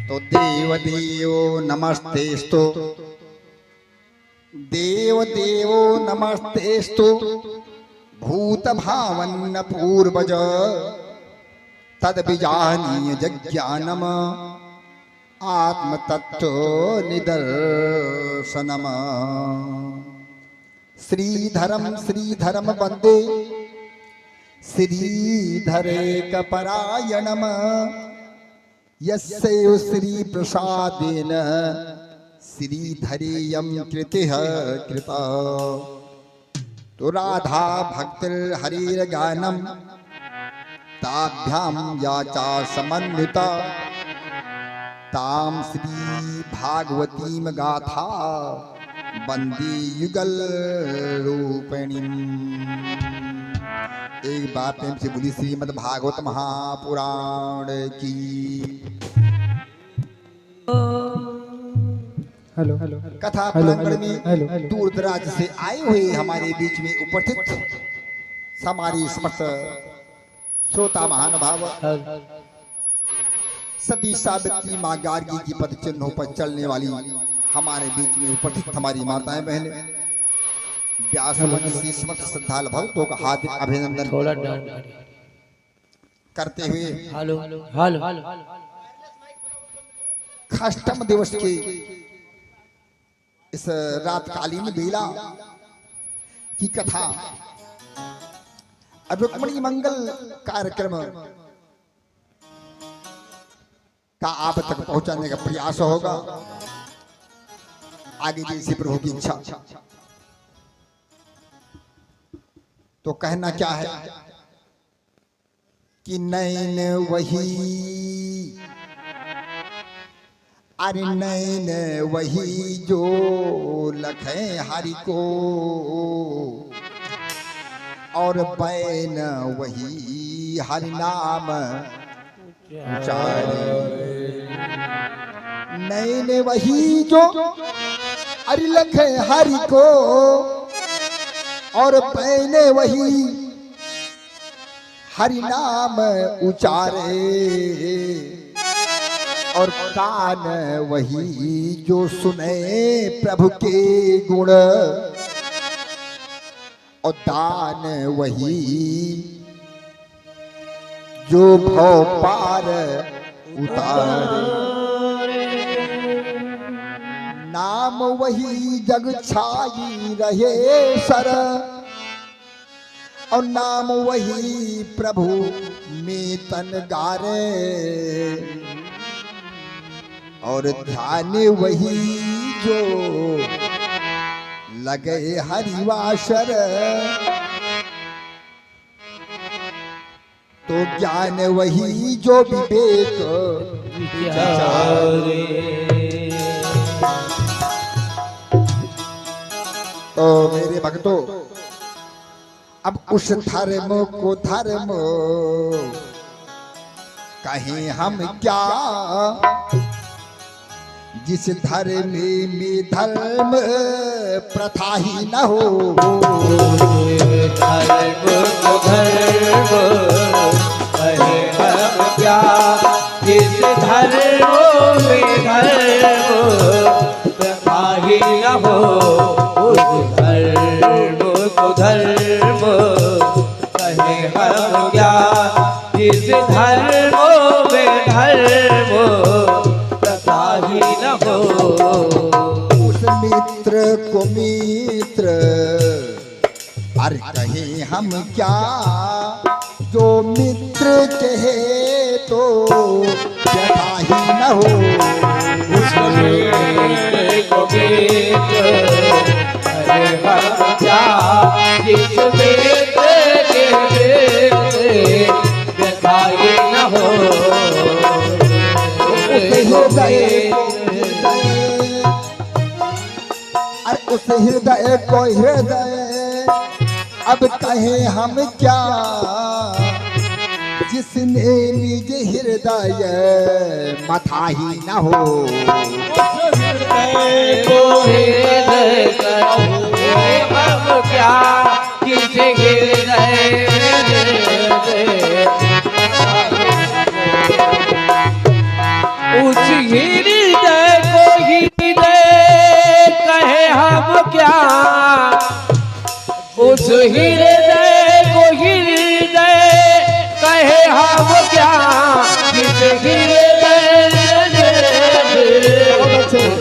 तो देवदेवो नमस्तेस्तु, देवदेवो नमस्तेस्तु, भूतभावन्न पूर्वज तद्विजानीय जज्ञानम आत्मतत्व निदर्शनम। श्रीधरम वंदे श्रीधरेकपरायणम यस्य श्री प्रसादेन श्रीधरेयं कृतिः कृता। तो राधा भक्तिर हरिर्गानम ताभ्याम याचा समन्विता ताम श्री भागवतीम गाथा वंदे युगल रूपिणीम। एक बार प्रेम से बोली श्रीमद् भागवत महापुराण की। हेलो कथा प्रांगण में दूर दराज से आए हुए हमारे बीच में उपस्थित हमारी समस्त श्रोता महानुभाव सती सावित्री माँ गार्गी की पद चिन्हों पर चलने वाली हमारे बीच में उपस्थित हमारी माताएं बहनें व्यास मंच समस्त श्रद्धालु भक्तों का हार्दिक अभिनंदन करते हुए अष्टम दिवस के इस रातकालीन बेला की कथा रुक्मिणी मंगल कार्यक्रम का आप तक पहुंचाने का प्रयास होगा। आगे जैसी प्रभु की इच्छा। तो कहना क्या है कि नैन वही, अरे नैन वही जो लखे हरि को, और बैन वही हरि नाम उचारे। नैन वही जो अरे लखे हरि को, और बैन वही हरि नाम उचारे, और कान वही जो सुने प्रभु के गुण, और दान वही जो भव पार उतारे। नाम वही जग छाई रहे सर, और नाम वही प्रभु में तन गारे, और ध्यान वही जो लगे हरिवासर। तो ज्ञान वही जो विवेक विचारे। तो मेरे भक्तों, अब उस धर्म को धर्म कहें हम क्या, जिस धर्म में धर्म प्रथा ही न हो। धर्म को धर्म कहे हम क्या, जिस धर्म में धर्म प्रथा ही न हो। धर्म को धर्म कहे हम क्या, जिस धर्म में धर्म प्रथा ही न हो। उस मित्र को मित्र अरे कहे हम क्या, जो मित्र कहे तो व्यथा ही न हो। उस मित्र को मित्र कहे हम क्या, जिस मित्र के व्यथा ही न हो। उस हृदय को हृदय अब कहे हम क्या, जिसने निज हृदय मथा ही न हो। को हृदय कहे हम क्या, जिस हृदय क्या उस हृदय को हृदय कहे हम क्या किस हृदय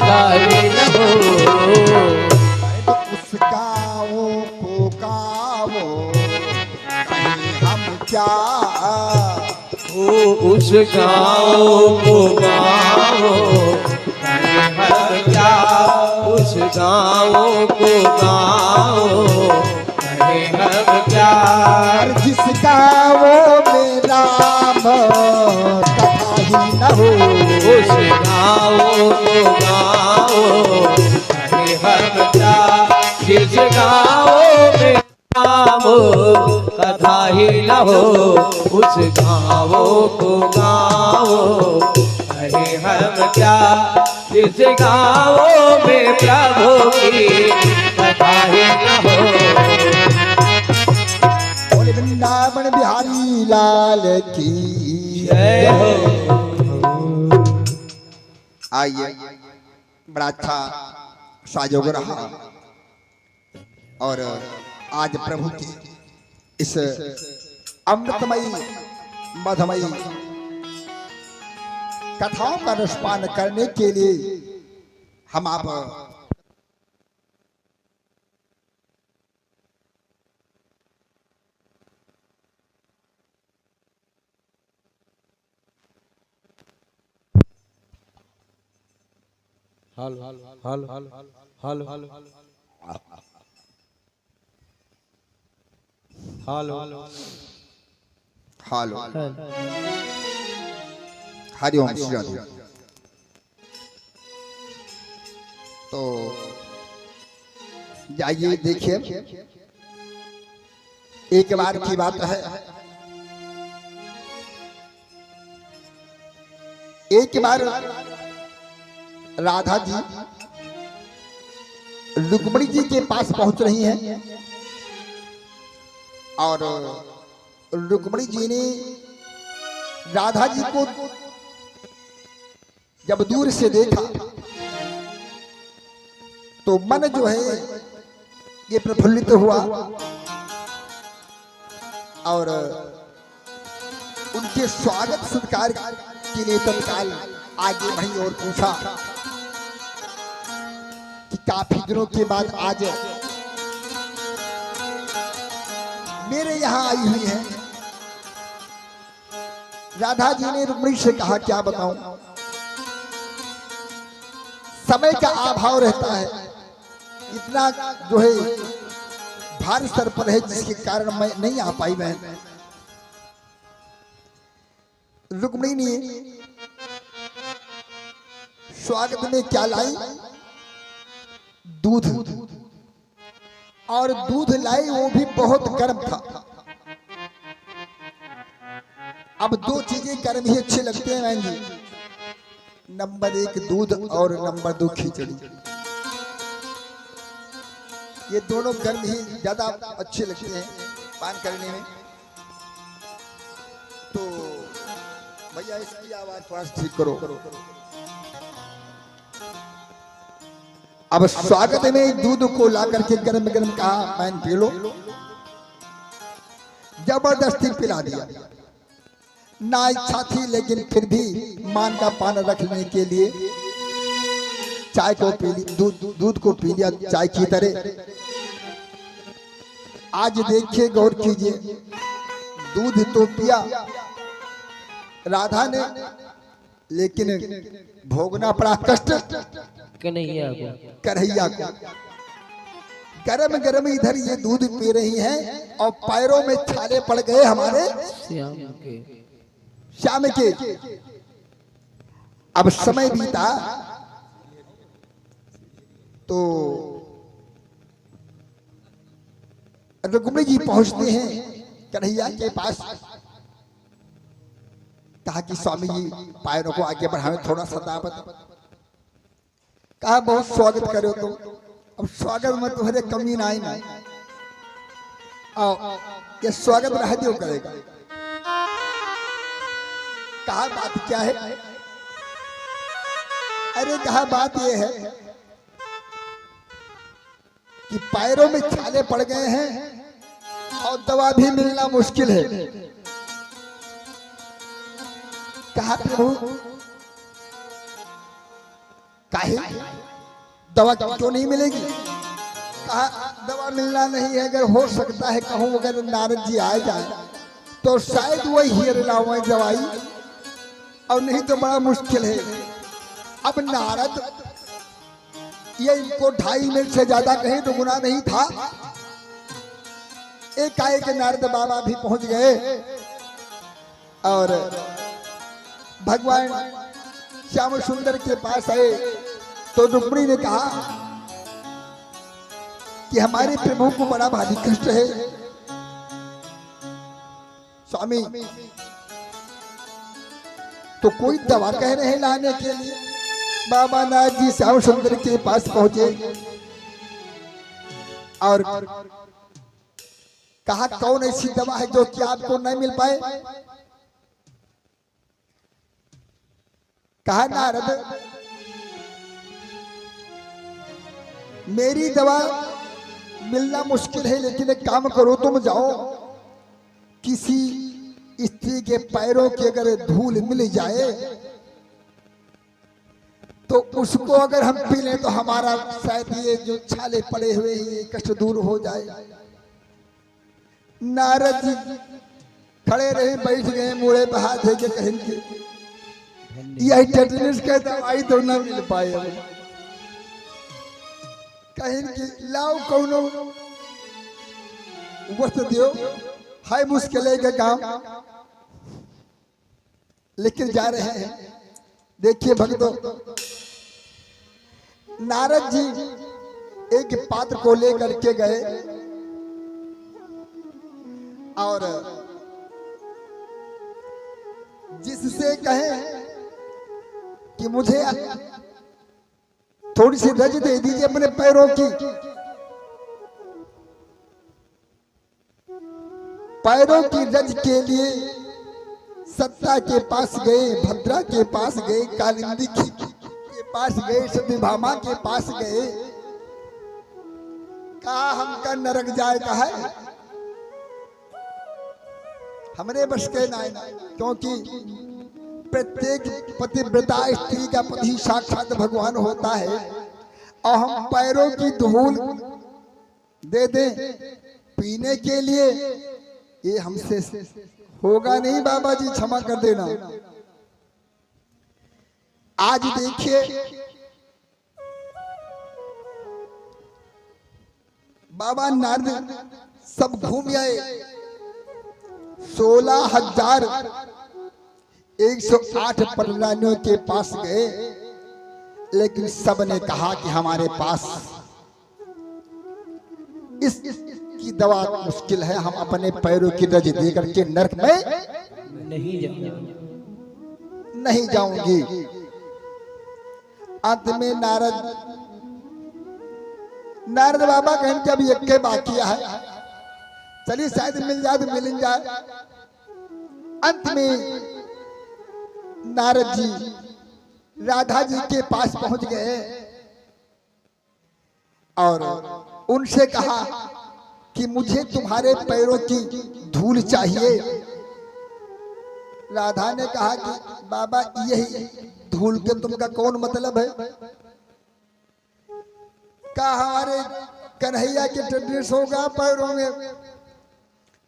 गाए न हो उस गाओ को गाओ कहीं हम क्या उस गाँव को गाओ कहे हम क्या उस गाँव को गाओ कहे हम क्या और जिस गाओ में राम कथा ही न हो उस गाँव को गाओ कहे हम क्या जिस गाँव में राम कथा ही न हो उस गाँव को गाओ कहे हम क्या जिस गाँव में प्रभु की कथा ही न हो बोले वृंदावन बिहारी लाल की जय हो। आइए बड़ा अच्छा साजोग रहा और आज प्रभु की इस अमृतमयी मधुमयी कथाओं का रसपान करने के लिए हम आप हल हल हल हल हल हल हेलो हालो हरिओम श्री राधे। तो जाइए देखिए एक बार की बात है एक बार राधा जी रुक्मिणी जी के पास पहुंच रही हैं और रुक्मिणी जी ने राधा जी को जब दूर से देखा तो मन जो है ये प्रफुल्लित हुआ और उनके स्वागत सत्कार के लिए तत्काल आगे बढ़ी और पूछा कि काफी दिनों के बाद आज मेरे यहाँ आई हुई है। राधा जी ने रुक्मिणी से कहा क्या बताऊं, समय का अभाव रहता है, इतना जो है भारी सर पर है जिसके कारण मैं नहीं आ पाई। मैं रुक्मिणी ने स्वागत में क्या लाई, दूध, और दूध लाई वो भी बहुत गर्म था। अब दो चीजें गर्म ही अच्छे लगते हैं बहन जी, नंबर 1 दूध और नंबर 2 खिचड़ी, ये दोनों गर्म ही ज्यादा अच्छे लगते हैं पान करने में। तो भैया इसकी आवाज थोड़ा ठीक करो। अब स्वागत में दूध को ला करके गरम गरम कहा मैन पी लो, जबरदस्ती पिला दिया। ना इच्छा थी लेकिन फिर भी मान का पान रखने के लिए चाय को पी ली, दूध को पी लिया चाय की तरह। आज देखिए गौर कीजिए, दूध तो पिया राधा ने, लेकिन भोगना पड़ा कष्ट कन्हैया को। गरम गरम इधर ये दूध पी रही हैं और पैरों में छाले पड़ गए हमारे श्याम के। अब समय बीता तो रुक्मिणी जी पहुंचते हैं कन्हैया के पास। कहा कि स्वामी जी पैरों को आगे बढ़ावे थोड़ा सा दावत। कहा बहुत स्वागत करो तुम, अब स्वागत में तुम्हारे कमी ना आई ना, आओ ये स्वागत रह दियो करेगा। कहा बात क्या है, अरे कहा बात ये है कि पैरों में छाले पड़ गए हैं और दवा भी मिलना मुश्किल है। कहा प्रभु काहे दवा क्यों नहीं मिलेगी? कहा दवा मिलना नहीं है, अगर हो सकता है कहूं अगर नारद जी आ जाए तो शायद वही हीर लावे दवाई, और नहीं तो बड़ा मुश्किल है। अब नारद ये इनको 2.5 मिनट से ज्यादा कहीं तो गुना नहीं था। एक आए के नारद बाबा भी पहुंच गए और भगवान श्याम सुंदर के पास आए तो रुक्मिणी ने कहा कि हमारे प्रभु को बड़ा भारी कष्ट है स्वामी, तो कोई दवा कह रहे हैं लाने के लिए। बाबा नाथ जी श्याम सुंदर के पास पहुंचे और कहा कौन ऐसी दवा है जो कि आपको नहीं मिल पाए? कहा नारद मेरी दवा मिलना मुश्किल है, लेकिन एक काम करो तुम जाओ किसी स्त्री के पैरों की अगर धूल मिल जाए तो उसको अगर हम पी लें तो हमारा शायद ये जो छाले पड़े हुए ये कष्ट दूर हो जाए। नारद जी खड़े रहे, बैठ गए, मुड़े पे हाथ दे के कहेंगे यही टेटनस का दवाई तो न मिल पाए। कहेंगे लाओ कौनो वस्त्र दियो, हाय मुश्किल का काम, लेकिन जा रहे हैं। देखिए भक्तों, नारद जी एक पात्र को लेकर के गए और जिससे कहे कि मुझे थोड़ी सी रज दे दीजिए अपने पैरों की। पैरों की रज के लिए सत्ता के पास गए, भद्रा के पास गए, कालिंदी के पास गए, सत्यभामा के पास गए। कहा हमका नरक जाए का है, हमरे बस के ना, क्योंकि प्रत्येक पतिव्रता स्त्री का पति साक्षात भगवान होता है और हम पैरों की धूल दे दें पीने के लिए, ये हमसे होगा नहीं। बाबा जी क्षमा कर देना। आज देखिए बाबा नारद सब घूम आए, 16,108 पररानियों के पास गए, लेकिन सब ने कहा कि हमारे पास इसकी दवा मुश्किल है, हम अपने पैरों की रज दे करके नरक में नहीं जाऊंगी। अंत में नारद बाबा कहने अब एक के बाकी है, चलिए शायद मिल जाए तो मिल जाए। अंत में नारद जी राधा जी के पास पहुंच गए और उनसे कहा कि मुझे तुम्हारे पैरों की धूल चाहिए। राधा ने कहा कि बाबा यही धूल के तुमका कौन मतलब है? कहा हमारे कन्हैया के टेटनस होगा पैरों में,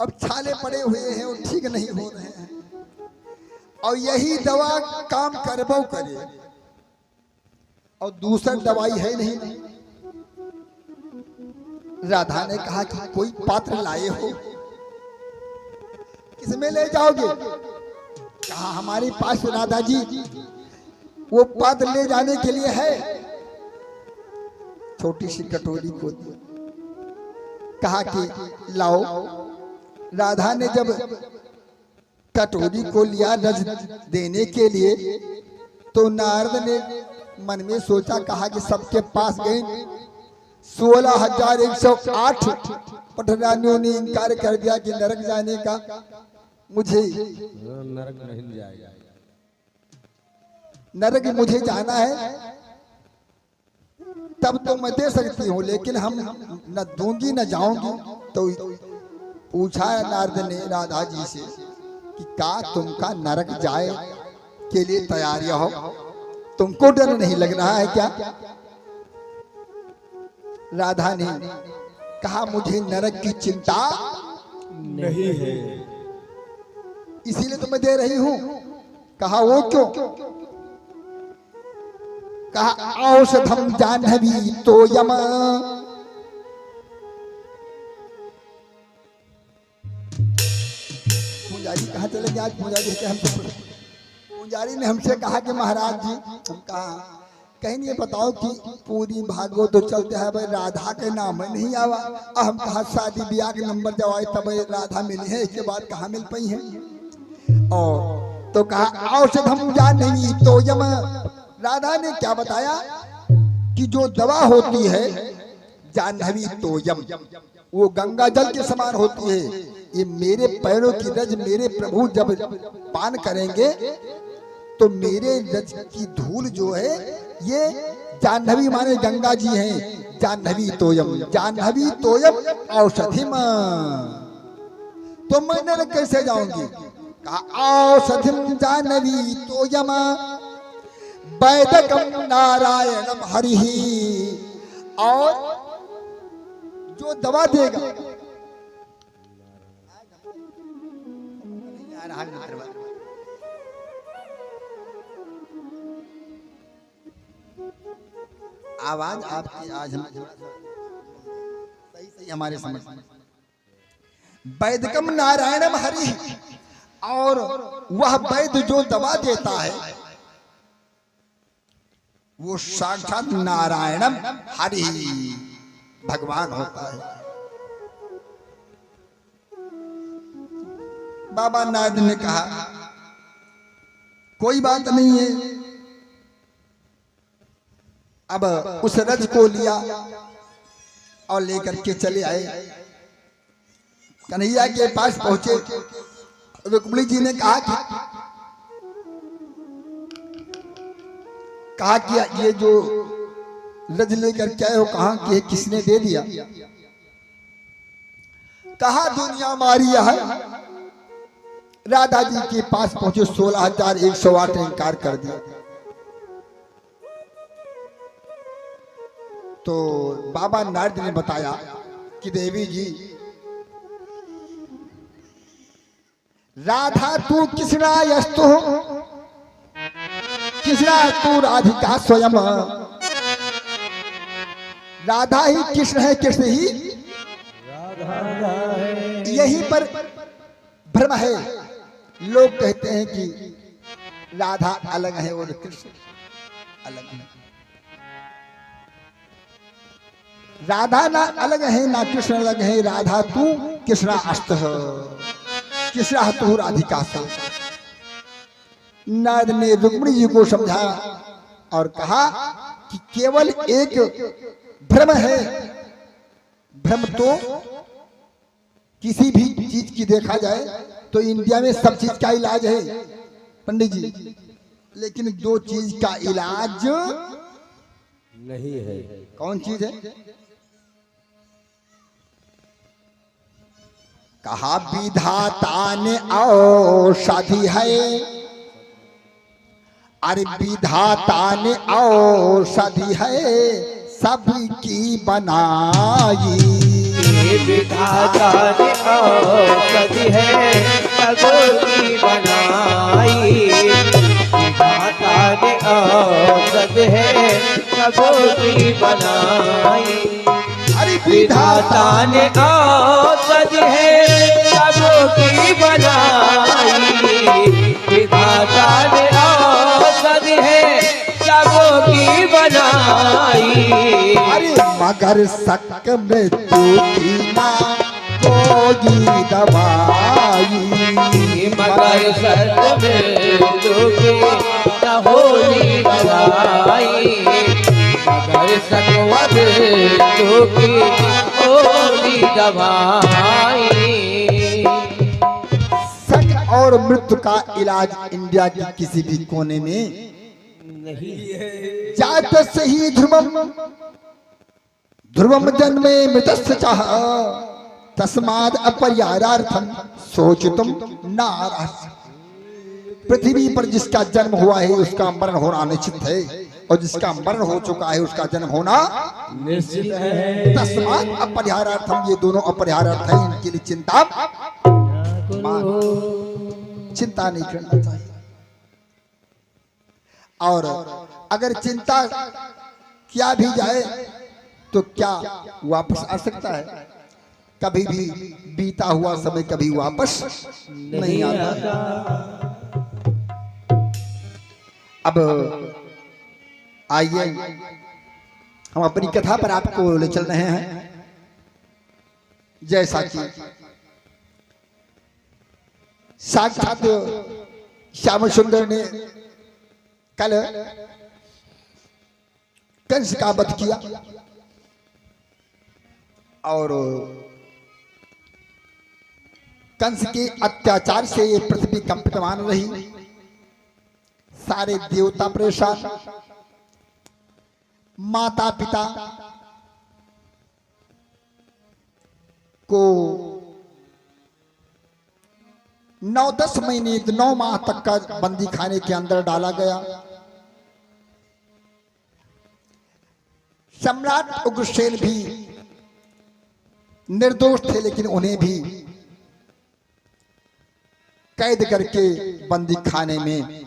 अब छाले पड़े हुए हैं और ठीक नहीं हो रहे हैं, और यही दवा काम करबो करे और दूसरा दवाई है नहीं। राधा ने कहा कि कोई पात्र लाए हो, किसमें ले जाओगे? कहा हमारे पास राधा जी वो पात्र ले जाने के लिए है। छोटी सी कटोरी को दी, कहा कि लाओ। राधा ने जब कटोरी को लिया रज देने के लिए तो नारद ने मन में सोचा, कहा कि सबके पास गए 16,108 पटरानियों ने इनकार कर दिया कि नरक जाने का, मुझे नरक नहीं जाएगा, नरक मुझे जाना है। तब तो मैं दे सकती हूँ, लेकिन हम न दूंगी न जाऊंगी। तो पूछा नारद ने राधा जी से कि का तुमका नरक जाए के लिए तैयारियां हो, तुमको डर नहीं लग रहा है क्या? राधा ने कहा मुझे नरक की चिंता नहीं है, इसीलिए तो मैं दे रही हूं। कहा वो क्यों? कहा औषधम जाह्नवी तो यम। पुजारी कहाँ चले गए आज? पुजारी के हमसे पुजारी ने हमसे कहा कि महाराज जी, हम कहा कहीं नहीं, बताओ कि पूरी भागवत तो चलते है भाई, राधा के नाम नहीं आवा। हम कहा शादी ब्याह के नंबर जब आए तब राधा मिली है, इसके बाद कहाँ मिल पाई है? और तो कहा औषधम जाह्नवी तो यम। राधा ने क्या बताया कि जो दवा होती है जाह्नवी तो यम, वो गंगा जल के समान होती है। ये मेरे पैरों की रज मेरे प्रभु जब पान करेंगे तो मेरे रज की धूल जो है, ये जाह्नवी माने गंगा जी हैं। जाह्नवी तोयम, जाह्नवी तोयम औषधिम। तो मैं नरक कैसे जाऊंगी? कहा औषधिम जाह्नवी तोयम वैदकम नारायणम हरिहि। और जो दवा देगा, आवाज आपकी आज हम सही हमारे समझ। वैदकम नारायणम हरि, और वह वैद्य जो दवा देता है वो साक्षात नारायणम हरि भगवान होता है। बाबा नारद ने कहा कोई बात नहीं है। अब उस रज को लिया और लेकर के चले आए। कन्हैया के पास पहुंचे। रुक्मिणी जी ने कहा कि ये जो रज लेकर क्या हो, कहा कि किसने दे दिया? कहा दुनिया मारी है। राधा जी के पास पहुंचे, 16,108 इनकार कर दिया। तो बाबा नारद ने बताया कि देवी जी, राधा तू कृष्णा यस्तु, कृष्णा तू राधिका स्वयं। राधा ही कृष्ण है, कृष्ण ही राधा है। यही पर भ्रम है। लोग कहते हैं कि राधा अलग है और कृष्ण अलग है। राधा ना अलग है ना कृष्ण अलग है। राधा तू कृष्णा अस्त, कृष्णा तू राधिका सा। नारद ने रुक्मिणी जी को समझाया और कहा कि केवल एक भ्रम है। भ्रम तो किसी भी चीज की देखा जाए तो इंडिया में सब चीज का इलाज है पंडित जी, लेकिन दो चीज का इलाज नहीं है। कौन चीज है? कहा विधाता ने औषधि है। अरे विधाता ने औषधि है सबकी बनाई। विधाता ने औषधि है सबकी बनाई। विधाता ने औषधि है सबकी बनाई। अरे विधाता ने औषधि है सबकी बनाई। विधाता ने औषधि है सबकी बनाई। अरे मगर शक में टूटी ना कोई दवाई। मगर शक में टूटी न होगी दवाई। मगर शक में टूटी होगी दवाई। शक और मृत्यु का इलाज इंडिया के किसी भी कोने में नहीं है। जात सही ध्रुवम ध्रुवम जन्मे मृतस्य चाह तस्माद अपरिहारार्थम सोचितुम नारास। पृथ्वी पर जिसका जन्म हुआ है उसका मरण होना निश्चित है, और जिसका मरण हो चुका है उसका जन्म होना निश्चित है। तस्माद अपरिहारार्थम, ये दोनों अपरिहार्थ है, इनके लिए चिंता नहीं करना चाहिए। और अगर चिंता किया भी जाए तो क्या वापस आ सकता है? कभी भी बीता हुआ समय कभी वापस नहीं आता। अब आइए हम अपनी कथा पर आपको ले चल रहे हैं। जैसा कि साक्षात श्याम सुंदर ने कल कंस का वध किया, और कंस के अत्याचार से ये पृथ्वी कंपितमान रही, सारे देवता परेशान, माता पिता को 9-10 महीने 9 माह तक का बंदी खाने के अंदर डाला गया। सम्राट उग्रसेन भी निर्दोष थे, लेकिन उन्हें भी कैद करके बंदी खाने में